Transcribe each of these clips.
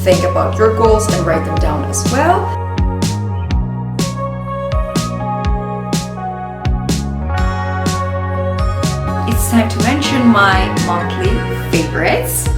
think about your goals and write them down as well. It's time to mention my monthly favorites.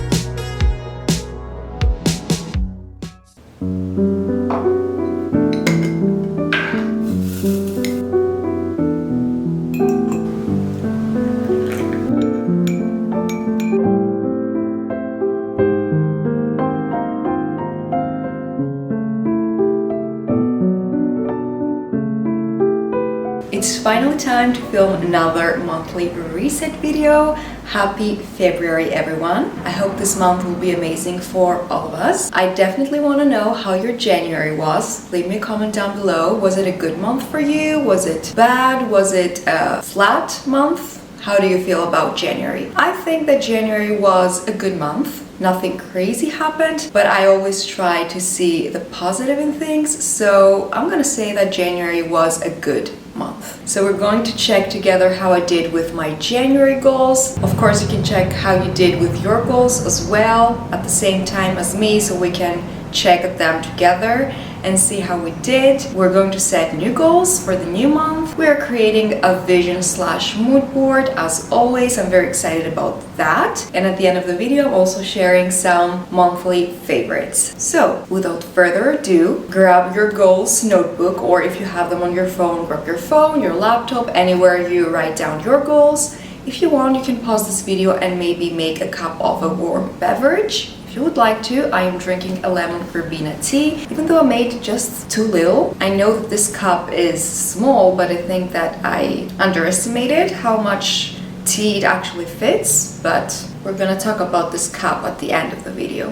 It's finally time to film another monthly reset video. Happy February, everyone. I hope this month will be amazing for all of us. I definitely want to know how your January was. Leave me a comment down below. Was it a good month for you? Was it bad? Was it a flat month? How do you feel about January? I think that January was a good month. Nothing crazy happened, but I always try to see the positive in things, so I'm gonna say that January was a good month. So we're going to check together how I did with my January goals. Of course, you can check how you did with your goals as well at the same time as me, so we can check at them together and see how we did. We're going to set new goals for the new month. We are creating a vision/mood board as always. I'm very excited about that. And at the end of the video, I'm also sharing some monthly favorites. So without further ado, grab your goals notebook, or if you have them on your phone, grab your phone, your laptop, anywhere you write down your goals. If you want, you can pause this video and maybe make a cup of a warm beverage. If you would like to, I am drinking a lemon verbena tea, even though I made just too little. I know that this cup is small, but I think that I underestimated how much tea it actually fits, but we're gonna talk about this cup at the end of the video.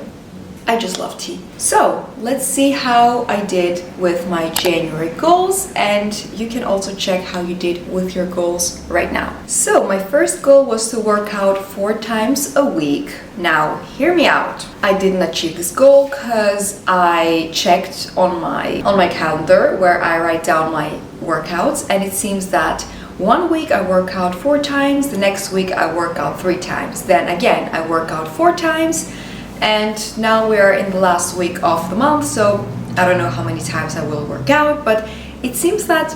I just love tea. So let's see how I did with my January goals, and you can also check how you did with your goals right now. So my first goal was to work out 4 times a week. Now hear me out. I didn't achieve this goal because I checked on my calendar where I write down my workouts, and it seems that one week I work out 4 times, the next week I work out 3 times, then again I work out 4 times, and now we are in the last week of the month, so I don't know how many times I will work out, but it seems that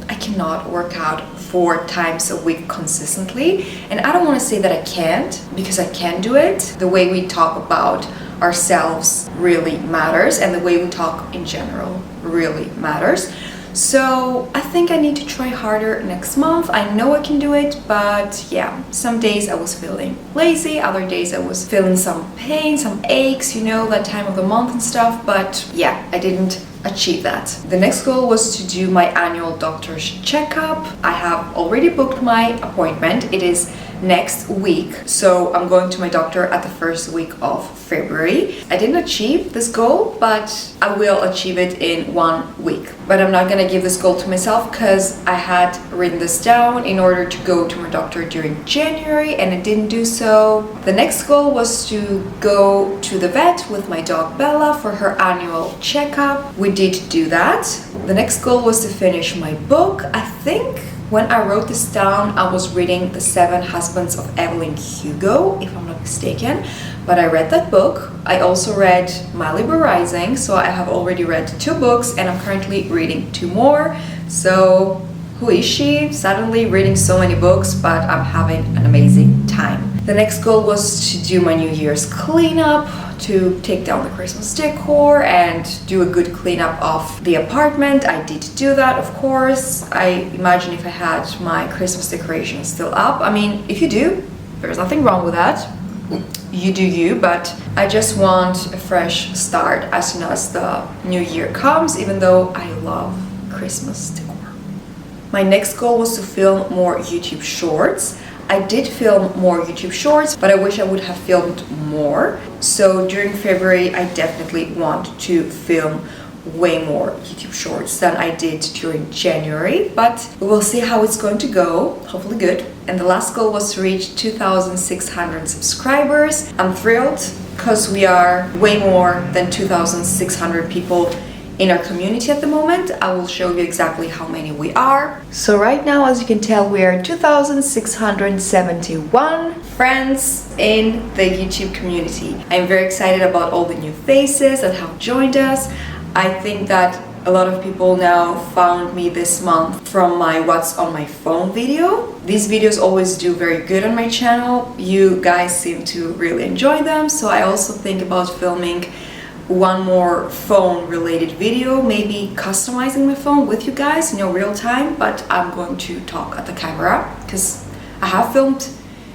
I cannot work out 4 times a week consistently. And I don't want to say that I can't, because I can do it. The way we talk about ourselves really matters, and the way we talk in general really matters. So I think I need to try harder next month. I know I can do it, but yeah, some days I was feeling lazy, other days I was feeling some pain, some aches, you know, that time of the month and stuff, but yeah, I didn't achieve that. The next goal was to do my annual doctor's checkup. I have already booked my appointment. It is next week, so I'm going to my doctor at the first week of February. I didn't achieve this goal, but I will achieve it in 1 week. But I'm not gonna give this goal to myself because I had written this down in order to go to my doctor during January, and I didn't do so. The next goal was to go to the vet with my dog Bella for her annual checkup. We did do that. The next goal was to finish my book. I think when I wrote this down, I was reading The 7 Husbands of Evelyn Hugo, if I'm not mistaken, but I read that book. I also read Malibu Rising, so I have already read 2 books, and I'm currently reading 2 more. So who is she? Suddenly reading so many books, but I'm having an amazing time. The next goal was to do my New Year's cleanup, to take down the Christmas decor and do a good cleanup of the apartment. I did do that, of course. I imagine if I had my Christmas decorations still up. I mean, if you do, there's nothing wrong with that. You do you, but I just want a fresh start as soon as the new year comes, even though I love Christmas decor. My next goal was to film more YouTube shorts. I did film more YouTube shorts, but I wish I would have filmed more. So during February, I definitely want to film way more YouTube shorts than I did during January, but we will see how it's going to go. Hopefully good. And the last goal was to reach 2,600 subscribers. I'm thrilled because we are way more than 2,600 people in our community at the moment. I will show you exactly how many we are. So right now, as you can tell, we are 2,671 friends in the YouTube community. I'm very excited about all the new faces that have joined us. I think that a lot of people now found me this month from my What's on My Phone video. These videos always do very good on my channel. You guys seem to really enjoy them, so I also think about filming one more phone related video, maybe customizing my phone with you guys, real time, but I'm going to talk at the camera because I have filmed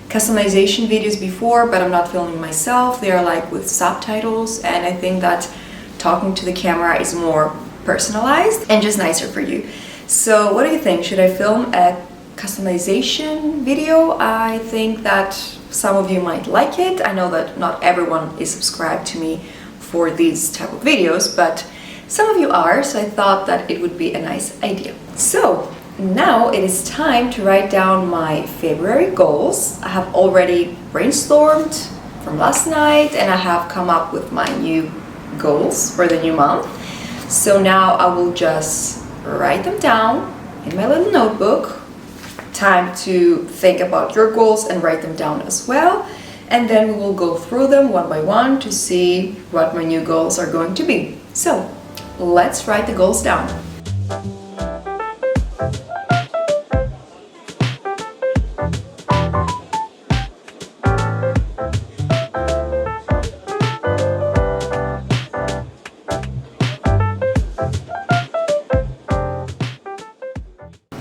customization videos before, but I'm not filming myself. They are like with subtitles, and I think that talking to the camera is more personalized and just nicer for you. So what do you think? Should I film a customization video? I think that some of you might like it. I know that not everyone is subscribed to me for these type of videos, but some of you are, so I thought that it would be a nice idea. So now it is time to write down my February goals. I have already brainstormed from last night and I have come up with my new goals for the new month. So now I will just write them down in my little notebook. Time to think about your goals and write them down as well. And then we will go through them one by one to see what my new goals are going to be. So let's write the goals down.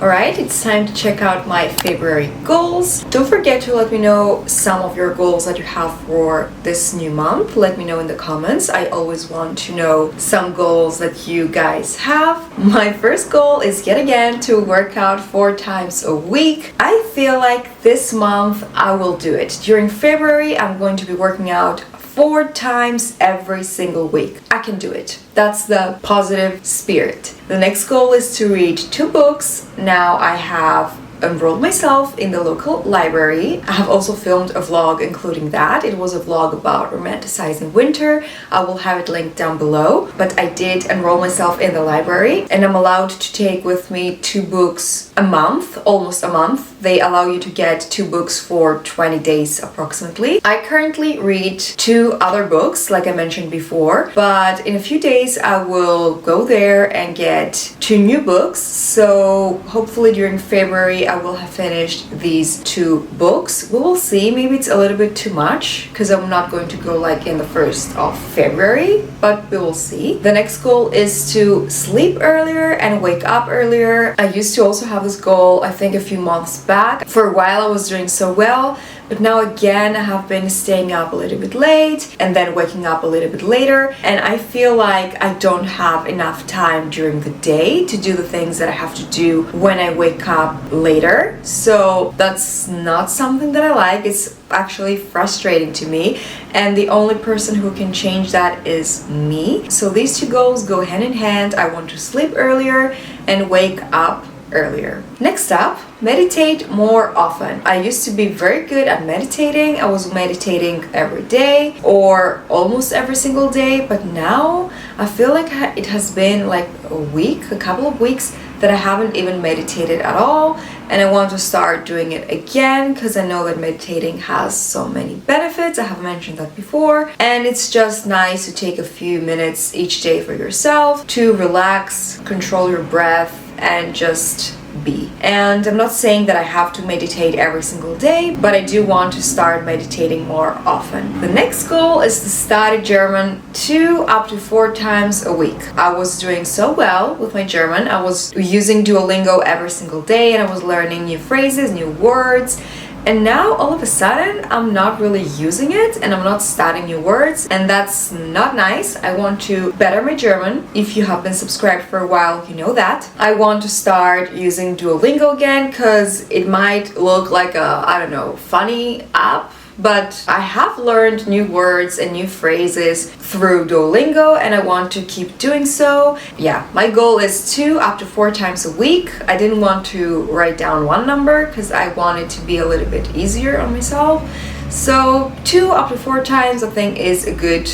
Alright, it's time to check out my February goals. Don't forget to let me know some of your goals that you have for this new month. Let me know in the comments. I always want to know some goals that you guys have. My first goal is yet again to work out 4 times a week. I feel like this month I will do it. During February, I'm going to be working out 4 times every single week. I can do it. That's the positive spirit. The next goal is to read 2 books. Now I have enrolled myself in the local library. I have also filmed a vlog including that. It was a vlog about romanticizing winter. I will have it linked down below. But I did enroll myself in the library and I'm allowed to take with me 2 books a month, almost a month. They allow you to get 2 books for 20 days approximately. I currently read 2 other books, like I mentioned before, but in a few days I will go there and get 2 new books. So hopefully during February I will have finished these 2 books. We will see, maybe it's a little bit too much because I'm not going to go like in the 1st of February, but we will see. The next goal is to sleep earlier and wake up earlier. I used to also have this goal, I think a few months back. For a while I was doing so well, but now again I have been staying up a little bit late and then waking up a little bit later, and I feel like I don't have enough time during the day to do the things that I have to do when I wake up later. So that's not something that I like. It's actually frustrating to me, and the only person who can change that is me. So these 2 goals go hand in hand. I want to sleep earlier and wake up earlier. Next up, meditate more often. I used to be very good at meditating. I was meditating every day or almost every single day, but now I feel like it has been like a couple of weeks that I haven't even meditated at all, and I want to start doing it again because I know that meditating has so many benefits. I have mentioned that before, and it's just nice to take a few minutes each day for yourself to relax, control your breath, and just be. And I'm not saying that I have to meditate every single day, but I do want to start meditating more often. The next goal is to study German 2 up to 4 times a week. I was doing so well with my German. I was using Duolingo every single day and I was learning new phrases, new words. And now all of a sudden I'm not really using it and I'm not studying new words, and that's not nice. I want to better my German. If you have been subscribed for a while, you know that. I want to start using Duolingo again because it might look like a, I don't know, funny app, but I have learned new words and new phrases through Duolingo and I want to keep doing so. Yeah, my goal is 2 up to 4 times a week. I didn't want to write down one number because I want it to be a little bit easier on myself. So 2 up to 4 times I think is a good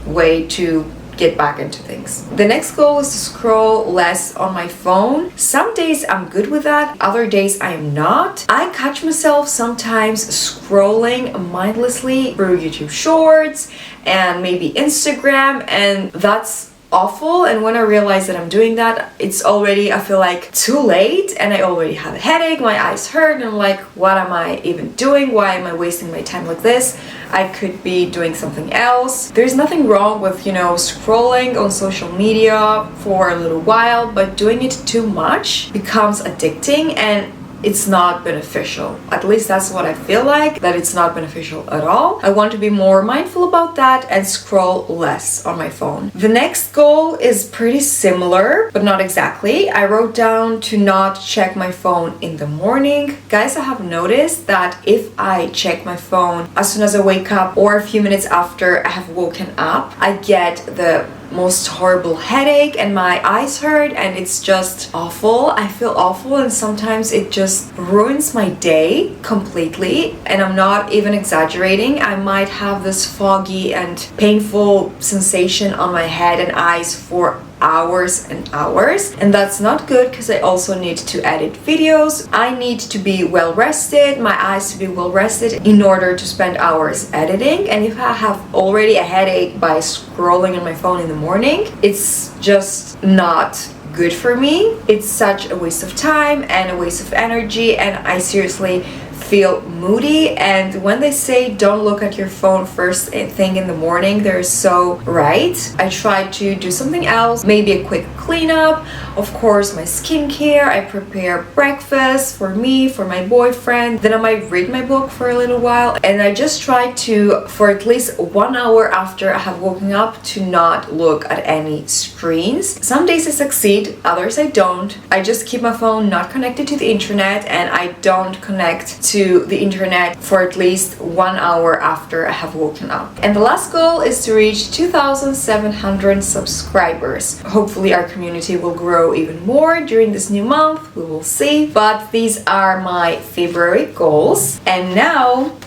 way to get back into things. The next goal is to scroll less on my phone. Some days I'm good with that, other days I am not. I catch myself sometimes scrolling mindlessly through YouTube Shorts and maybe Instagram, and that's awful. And when I realize that I'm doing that, it's already, I feel like, too late, and I already have a headache, my eyes hurt, and I'm like, what am I even doing? Why am I wasting my time like this? I could be doing something else. There's nothing wrong with, scrolling on social media for a little while, but doing it too much becomes addicting, and it's not beneficial. At least that's what I feel like, that it's not beneficial at all. I want to be more mindful about that and scroll less on my phone. The next goal is pretty similar, but not exactly. I wrote down to not check my phone in the morning. Guys, I have noticed that if I check my phone as soon as I wake up or a few minutes after I have woken up, I get the most horrible headache and my eyes hurt, and it's just awful. I feel awful, and sometimes it just ruins my day completely, and I'm not even exaggerating. I might have this foggy and painful sensation on my head and eyes for hours and hours, and that's not good because I also need to edit videos. I need to be well rested, my eyes to be well rested in order to spend hours editing. And if I have already a headache by scrolling on my phone in the morning, it's just not good for me. It's such a waste of time and a waste of energy, and I seriously feel moody. And when they say don't look at your phone first thing in the morning, they're so right. I try to do something else, maybe a quick cleanup, of course my skincare, I prepare breakfast for me, for my boyfriend, then I might read my book for a little while, and I just try to, for at least 1 hour after I have woken up, to not look at any screens. Some days I succeed, others I don't. I just keep my phone not connected to the internet, and I don't connect to the internet for at least 1 hour after I have woken up. And the last goal is to reach 2,700 subscribers. Hopefully our community will grow even more during this new month, we will see. But these are my February goals. And now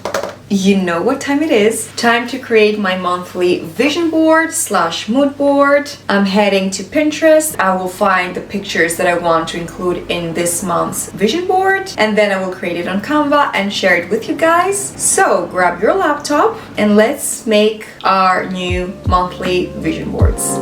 you know what time it is. Time to create my monthly vision board / mood board. I'm heading to Pinterest. I will find the pictures that I want to include in this month's vision board, and then I will create it on Canva and share it with you guys. So grab your laptop and let's make our new monthly vision boards.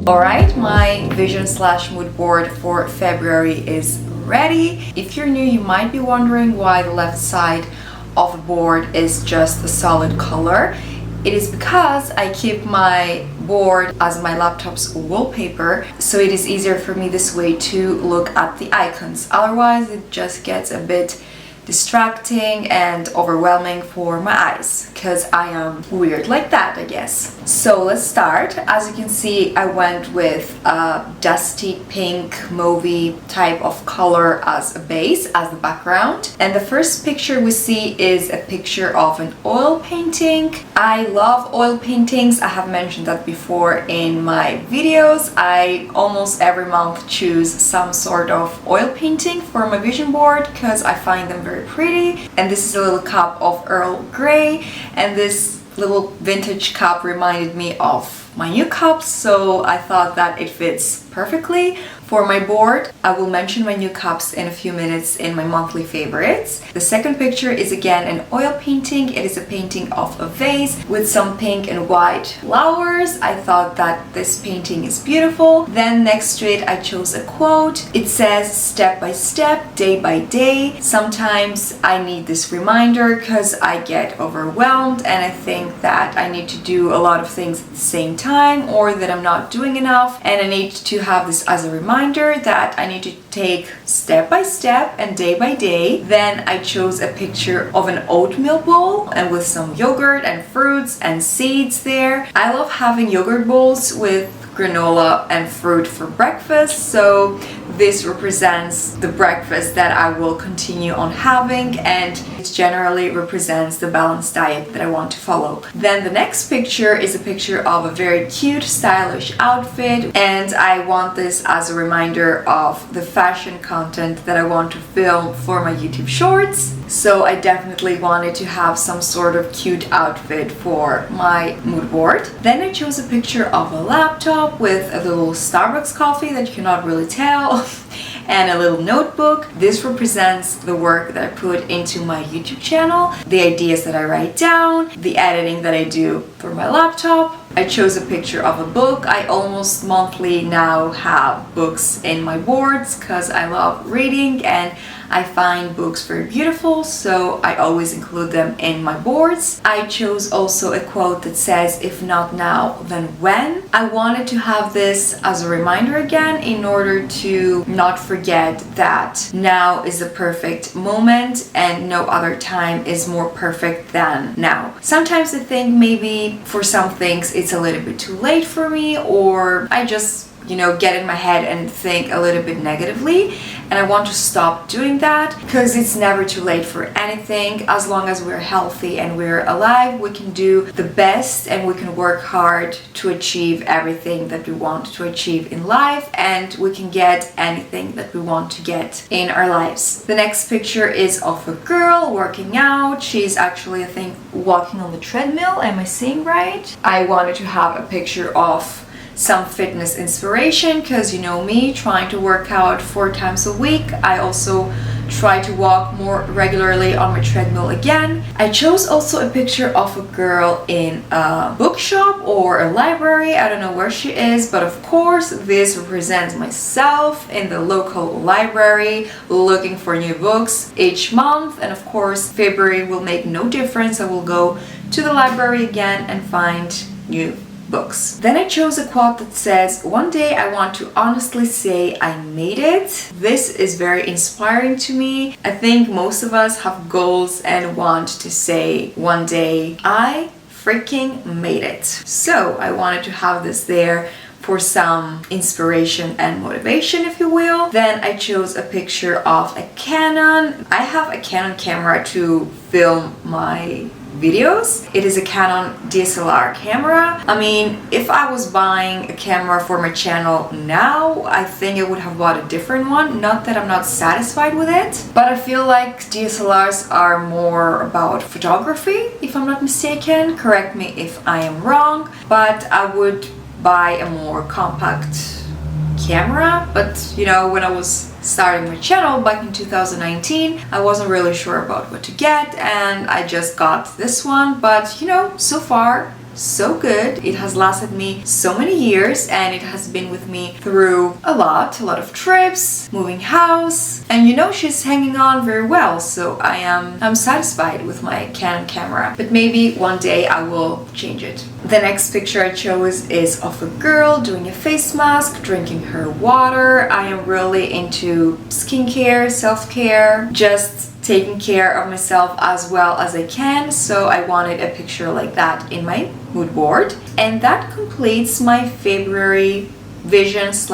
Alright, my vision / mood board for February is ready. If you're new, you might be wondering why the left side of the board is just a solid color. It is because I keep my board as my laptop's wallpaper, so it is easier for me this way to look at the icons. Otherwise, it just gets a bit distracting and overwhelming for my eyes, because I am weird like that, I guess. So let's start. As you can see, I went with a dusty pink mauvey type of color as a base, as the background. And the first picture we see is a picture of an oil painting. I love oil paintings. I have mentioned that before in my videos. I almost every month choose some sort of oil painting for my vision board because I find them very pretty. And this is a little cup of Earl Grey, and this little vintage cup reminded me of my new cups, so I thought that it fits perfectly for my board. I will mention my new cups in a few minutes in my monthly favorites. The second picture is again an oil painting. It is a painting of a vase with some pink and white flowers. I thought that this painting is beautiful. Then next to it I chose a quote. It says, "Step by step, day by day." Sometimes I need this reminder because I get overwhelmed and I think that I need to do a lot of things at the same time, or that I'm not doing enough, and I need to have this as a reminder that I need to take step by step and day by day. Then I chose a picture of an oatmeal bowl and with some yogurt and fruits and seeds there. I love having yogurt bowls with granola and fruit for breakfast, so this represents the breakfast that I will continue on having, and it generally represents the balanced diet that I want to follow. Then the next picture is a picture of a very cute, stylish outfit, and I want this as a reminder of the fashion content that I want to film for my YouTube shorts. So I definitely wanted to have some sort of cute outfit for my mood board. Then I chose a picture of a laptop with a little Starbucks coffee that you cannot really tell and a little notebook. This represents the work that I put into my YouTube channel, the ideas that I write down, the editing that I do for my laptop. I chose a picture of a book. I almost monthly now have books in my boards because I love reading and I find books very beautiful, so I always include them in my boards. I chose also a quote that says, "If not now, then when?" I wanted to have this as a reminder again in order to not forget that now is the perfect moment and no other time is more perfect than now. Sometimes I think maybe for some things it's a little bit too late for me, or I just get in my head and think a little bit negatively, and I want to stop doing that because it's never too late for anything. As long as we're healthy and we're alive, we can do the best and we can work hard to achieve everything that we want to achieve in life, and we can get anything that we want to get in our lives. The next picture is of a girl working out. She's actually, I think, walking on the treadmill. Am I seeing right? I wanted to have a picture of some fitness inspiration because you know me, trying to work out 4 times a week. I also try to walk more regularly on my treadmill again. I chose also a picture of a girl in a bookshop or a library. I don't know where she is, but of course this represents myself in the local library looking for new books each month, and of course February will make no difference. I will go to the library again and find new books. Then I chose a quote that says, "One day I want to honestly say I made it." This is very inspiring to me. I think most of us have goals and want to say one day, "I freaking made it." So I wanted to have this there for some inspiration and motivation, if you will. Then I chose a picture of a Canon. I have a Canon camera to film my videos. It is a Canon DSLR camera. I mean, if I was buying a camera for my channel now, I think I would have bought a different one. Not that I'm not satisfied with it, but I feel like DSLRs are more about photography, if I'm not mistaken. Correct me if I am wrong, but I would buy a more compact camera. But when I was starting my channel back in 2019, I wasn't really sure about what to get, and I just got this one. But so far so good. It has lasted me so many years, and it has been with me through a lot of trips, moving house, and she's hanging on very well, so I'm satisfied with my Canon camera. But maybe one day I will change it. The next picture I chose is of a girl doing a face mask, drinking her water. I am really into skincare, self-care, just taking care of myself as well as I can, so I wanted a picture like that in my mood board. And that completes my February vision /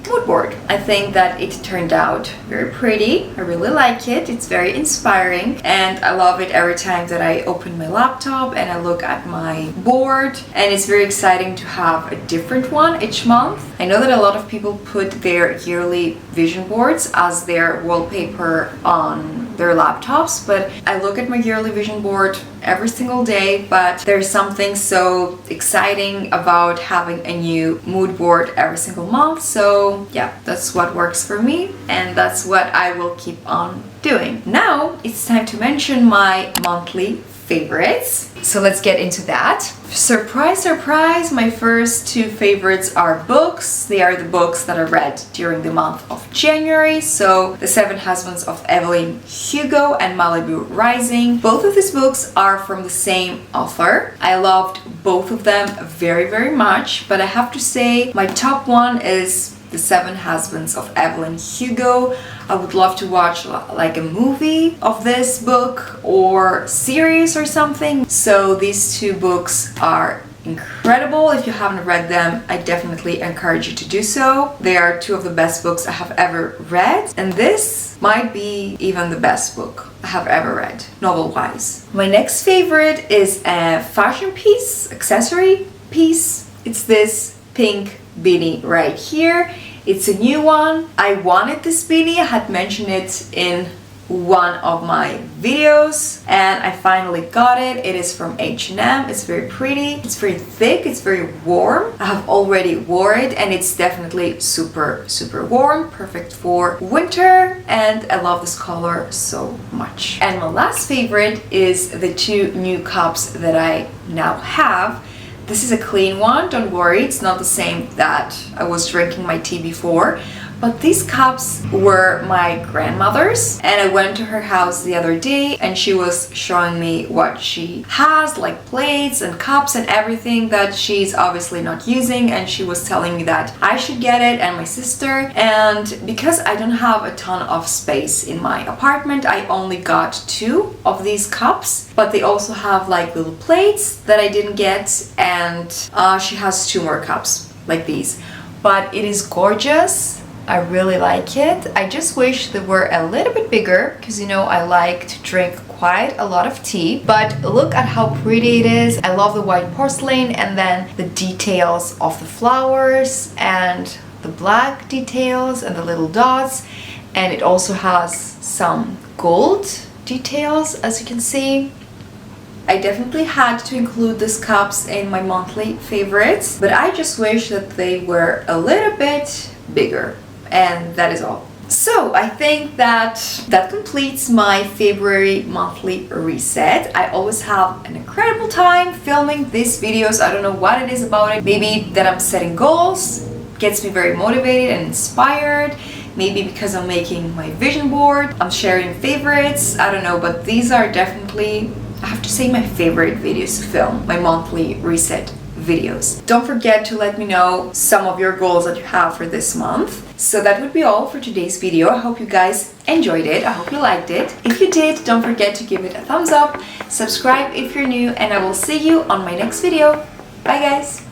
mood board. I think that it turned out very pretty. I really like it. It's very inspiring, and I love it every time that I open my laptop and I look at my board, and it's very exciting to have a different one each month. I know that a lot of people put their yearly vision boards as their wallpaper on their laptops, but I look at my yearly vision board every single day, but there's something so exciting about having a new mood board every single month. So yeah, that's what works for me, and that's what I will keep on doing. Now it's time to mention my monthly favorites. So let's get into that. Surprise, surprise, my first 2 favorites are books. They are the books that I read during the month of January. So The 7 Husbands of Evelyn Hugo and Malibu Rising. Both of these books are from the same author. I loved both of them very, very much, but I have to say my top one is The 7 Husbands of Evelyn Hugo. I would love to watch like a movie of this book or series or something. So these 2 books are incredible. If you haven't read them, I definitely encourage you to do so. They are two of the best books I have ever read, and this might be even the best book I have ever read, novel-wise. My next favorite is a fashion piece, accessory piece. It's this pink beanie right here. It's a new one. I wanted this beanie. I had mentioned it in one of my videos and I finally got it. It is from H&M. It's very pretty. It's very thick. It's very warm. I have already wore it and it's definitely super warm, perfect for winter, and I love this color so much. And my last favorite is the two new cups that I now have. This is a clean one, don't worry, it's not the same that I was drinking my tea before. But these cups were my grandmother's, and I went to her house the other day and she was showing me what she has, like plates and cups and everything that she's obviously not using, and she was telling me that I should get it, and my sister. And because I don't have a ton of space in my apartment, I only got 2 of these cups, but they also have like little plates that I didn't get, and she has 2 more cups like these. But it is gorgeous. I really like it. I just wish they were a little bit bigger because, you know, I like to drink quite a lot of tea. But look at how pretty it is. I love the white porcelain and then the details of the flowers and the black details and the little dots. And it also has some gold details, as you can see. I definitely had to include these cups in my monthly favorites, but I just wish that they were a little bit bigger. And that is all. So I think that completes my February monthly reset. I always have an incredible time filming these videos. I don't know what it is about it. Maybe that I'm setting goals, gets me very motivated and inspired. Maybe because I'm making my vision board, I'm sharing favorites, I don't know, but these are definitely, I have to say, my favorite videos to film, my monthly reset videos. Don't forget to let me know some of your goals that you have for this month. So that would be all for today's video. I hope you guys enjoyed it. I hope you liked it. If you did, don't forget to give it a thumbs up, subscribe if you're new, and I will see you on my next video. Bye guys!